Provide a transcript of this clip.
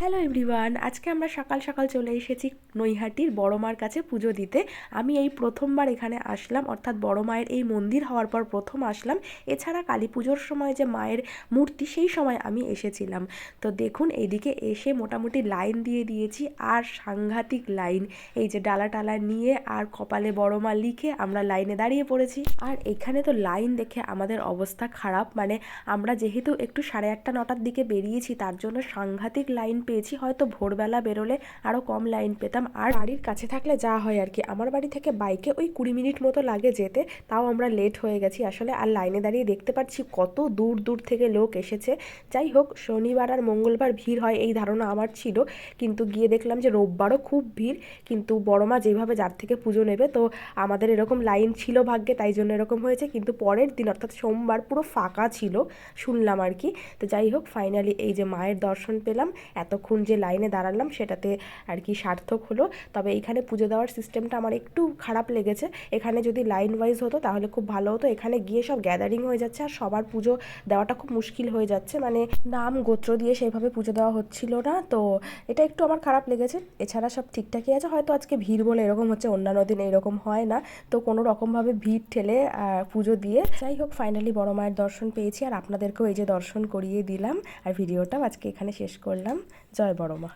Hello everyone, আজকে আমরা সকাল সকাল চলে এসেছি নৈহাটির বড় মার কাছে পুজো দিতে। আমি এই প্রথমবার এখানে আসলাম, অর্থাৎ বড় মায়ের এই মন্দির হওয়ার পর প্রথম আসলাম। এছাড়া কালী পুজোর সময় যে মায়ের মূর্তি, সেই সময় আমি এসেছিলাম। তো দেখুন, এইদিকে এসে মোটামুটি লাইন দিয়ে দিয়েছি, আর সাংঘাতিক লাইন। এই যে ডালা টালা নিয়ে আর কপালে বড় মা লিখে আমরা লাইনে দাঁড়িয়ে পড়েছি। আর এখানে তো লাইন দেখে আমাদের অবস্থা খারাপ, মানে আমরা যেহেতু একটু 8:30 9টার দিকে বেরিয়েছি, তার জন্য সাংঘাতিক লাইন পেয়েছি। হয়তো ভোরবেলা বেরোলে আরও কম লাইন পেতাম। আর বাড়ির কাছে থাকলে যা হয় আর কি, আমার বাড়ি থেকে বাইকে ওই 20 মিনিট মতো লাগে যেতে, তাও আমরা লেট হয়ে গেছি আসলে। আর লাইনে দাঁড়িয়ে দেখতে পাচ্ছি কত দূর দূর থেকে লোক এসেছে। যাই হোক, শনিবার আর মঙ্গলবার ভিড় হয় এই ধারণা আমার ছিল, কিন্তু গিয়ে দেখলাম যে রোববারও খুব ভিড়। কিন্তু বড়মা যেভাবে যার থেকে পুজো নেবে, তো আমাদের এরকম লাইন ছিল ভাগ্যে, তাই জন্য এরকম হয়েছে। কিন্তু পরের দিন অর্থাৎ সোমবার পুরো ফাঁকা ছিল শুনলাম আর কি। তো যাই হোক, ফাইনালি এই যে মায়ের দর্শন পেলাম, এতক্ষণ যে লাইনে দাঁড়ালাম সেটাতে আর কি সার্থক হলো। তবে এইখানে পুজো দেওয়ার সিস্টেমটা আমার একটু খারাপ লেগেছে। এখানে যদি লাইন ওয়াইজ হতো তাহলে খুব ভালো হতো। এখানে গিয়ে সব গ্যাদারিং হয়ে যাচ্ছে, আর সবার পুজো দেওয়াটা খুব মুশকিল হয়ে যাচ্ছে, মানে নাম গোত্র দিয়ে সেইভাবে পুজো দেওয়া হচ্ছিল না। তো এটা একটু আমার খারাপ লেগেছে। এছাড়া সব ঠিকঠাকই আছে, হয়তো আজকে ভিড় বলে এরকম হচ্ছে, অন্যান্য দিন এরকম হয় না। তো কোনো রকমভাবে ভিড় ঠেলে পুজো দিয়ে, যাই হোক, ফাইনালি বড় মায়ের দর্শন পেয়েছি, আর আপনাদেরকেও এই যে দর্শন করিয়ে দিলাম। আর ভিডিওটাও আজকে এখানে শেষ করলাম। জয় বড় মা।